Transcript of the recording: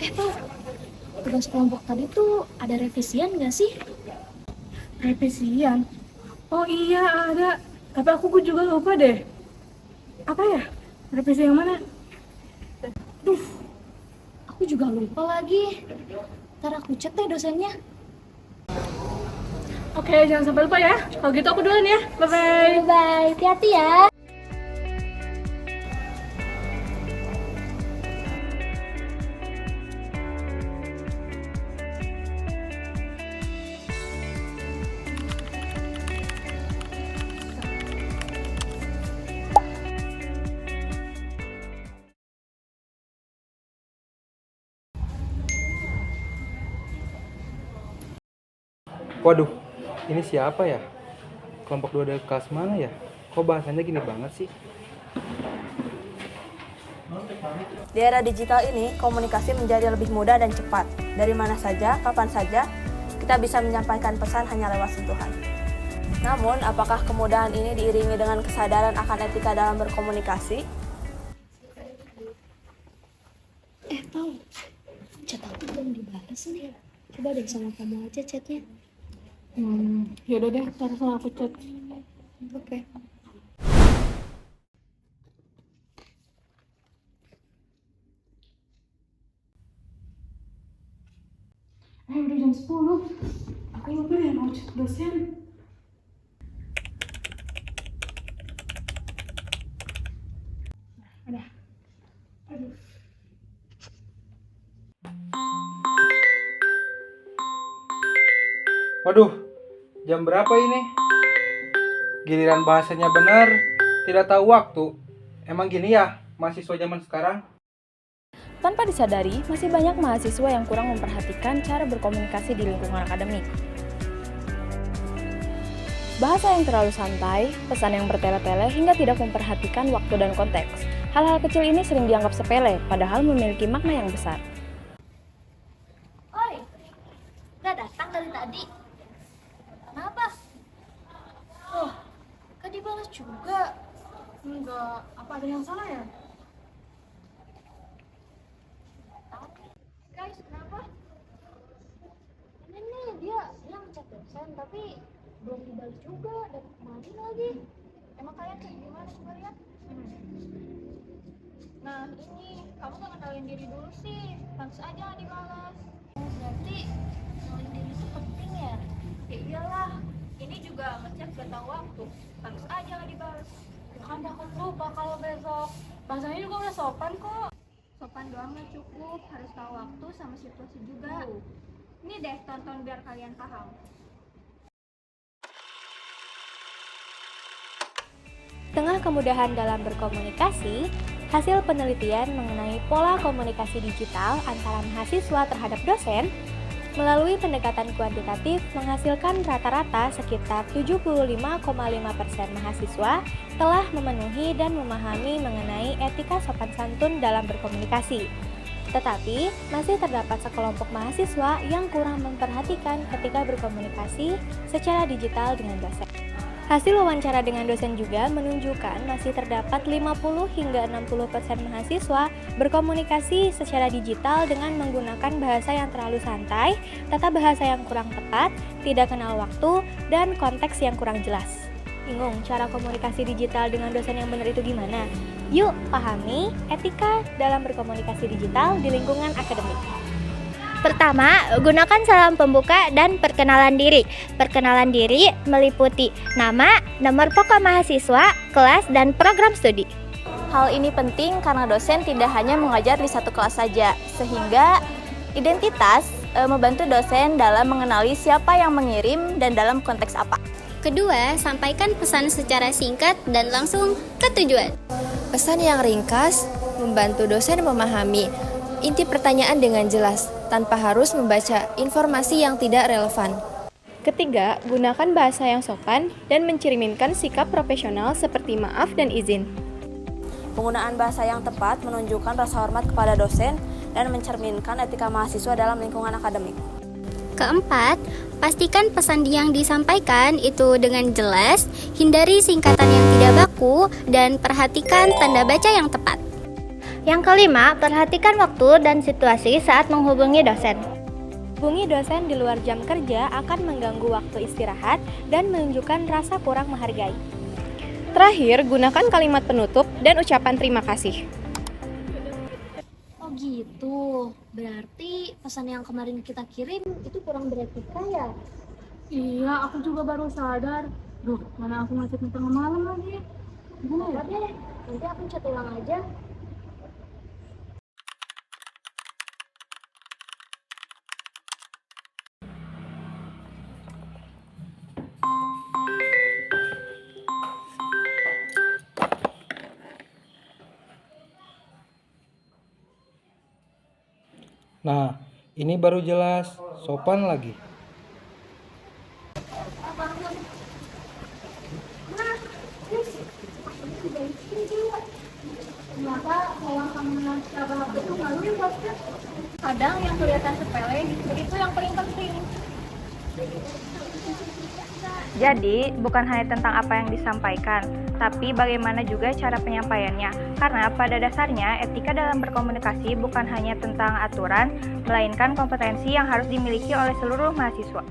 Tuh, tugas kelompok tadi tuh ada revisian nggak sih? Revisian? Oh iya ada, tapi aku juga lupa deh. Apa ya? Revisi yang mana? Duh, aku juga lupa lagi. Ntar aku cek deh dosennya. Oke, jangan sampai lupa ya. Kalau gitu aku duluan ya. Bye-bye. Bye-bye, hati-hati ya. Waduh, ini siapa ya? Kelompok 2 dari kelas mana ya? Kok bahasanya gini banget sih? Di era digital ini, komunikasi menjadi lebih mudah dan cepat. Dari mana saja, kapan saja, kita bisa menyampaikan pesan hanya lewat sentuhan. Namun, apakah kemudahan ini diiringi dengan kesadaran akan etika dalam berkomunikasi? Tahu, chat aku belum dibalas nih. Coba deh sama kamu aja chatnya. Yaudah deh, terus aku chat. Oke. Udah jam 10. Aku lupa deh mau chat dosen. Ada. Aduh. Waduh, jam berapa ini? Giliran bahasanya benar, tidak tahu waktu. Emang gini ya, mahasiswa zaman sekarang? Tanpa disadari, masih banyak mahasiswa yang kurang memperhatikan cara berkomunikasi di lingkungan akademik. Bahasa yang terlalu santai, pesan yang bertele-tele hingga tidak memperhatikan waktu dan konteks. Hal-hal kecil ini sering dianggap sepele, padahal memiliki makna yang besar. Oi, nggak datang dari tadi. Kenapa? Oh, gak dibalas juga. Enggak, apa ada yang salah ya? Guys, kenapa? Ini nih dia ngechat dosen tapi belum dibalas juga dan kemarin lagi. Emang kalian kayak gimana coba lihat? Nah ini kamu gak kenalin diri dulu sih, pantas aja gak dibalas. Oh, berarti kenalin diri itu penting ya? Ya iyalah, ini juga ngechat gak tahu waktu, pantas aja gak dibalas. Ya kan takut lupa kalau besok. Bahasanya juga udah sopan kok. Sopan doang gak cukup, harus tahu waktu sama situasi juga. Ini deh tonton biar kalian paham. Tengah kemudahan dalam berkomunikasi, hasil penelitian mengenai pola komunikasi digital antara mahasiswa terhadap dosen melalui pendekatan kuantitatif menghasilkan rata-rata sekitar 75,5% mahasiswa telah memenuhi dan memahami mengenai etika sopan santun dalam berkomunikasi. Tetapi, masih terdapat sekelompok mahasiswa yang kurang memperhatikan ketika berkomunikasi secara digital dengan dosen. Hasil wawancara dengan dosen juga menunjukkan masih terdapat 50 hingga 60% mahasiswa berkomunikasi secara digital dengan menggunakan bahasa yang terlalu santai, tata bahasa yang kurang tepat, tidak kenal waktu, dan konteks yang kurang jelas. Bingung cara komunikasi digital dengan dosen yang benar itu gimana? Yuk pahami etika dalam berkomunikasi digital di lingkungan akademik. Pertama, gunakan salam pembuka dan perkenalan diri. Perkenalan diri meliputi nama, nomor pokok mahasiswa, kelas, dan program studi. Hal ini penting karena dosen tidak hanya mengajar di satu kelas saja, sehingga identitas membantu dosen dalam mengenali siapa yang mengirim dan dalam konteks apa. Kedua, sampaikan pesan secara singkat dan langsung ke tujuan. Pesan yang ringkas membantu dosen memahami inti pertanyaan dengan jelas, tanpa harus membaca informasi yang tidak relevan. Ketiga, gunakan bahasa yang sopan dan mencerminkan sikap profesional seperti maaf dan izin. Penggunaan bahasa yang tepat menunjukkan rasa hormat kepada dosen dan mencerminkan etika mahasiswa dalam lingkungan akademik. Keempat, pastikan pesan yang disampaikan itu dengan jelas, hindari singkatan yang tidak baku, dan perhatikan tanda baca yang tepat. Yang kelima, perhatikan waktu dan situasi saat menghubungi dosen. Hubungi dosen di luar jam kerja akan mengganggu waktu istirahat dan menunjukkan rasa kurang menghargai. Terakhir, gunakan kalimat penutup dan ucapan terima kasih. Oh gitu, berarti pesan yang kemarin kita kirim itu kurang beretika ya? Iya, aku juga baru sadar. Duh, mana aku ngecek tengah malam lagi. Gimana ya? Apa deh, nanti aku chat ulang aja. Nah, ini baru jelas, sopan lagi. Ternyata kalau sama cara itu malu ya bosnya. Kadang yang kelihatan sepele itu yang paling penting. Jadi, bukan hanya tentang apa yang disampaikan, tapi bagaimana juga cara penyampaiannya. Karena pada dasarnya, etika dalam berkomunikasi bukan hanya tentang aturan, melainkan kompetensi yang harus dimiliki oleh seluruh mahasiswa.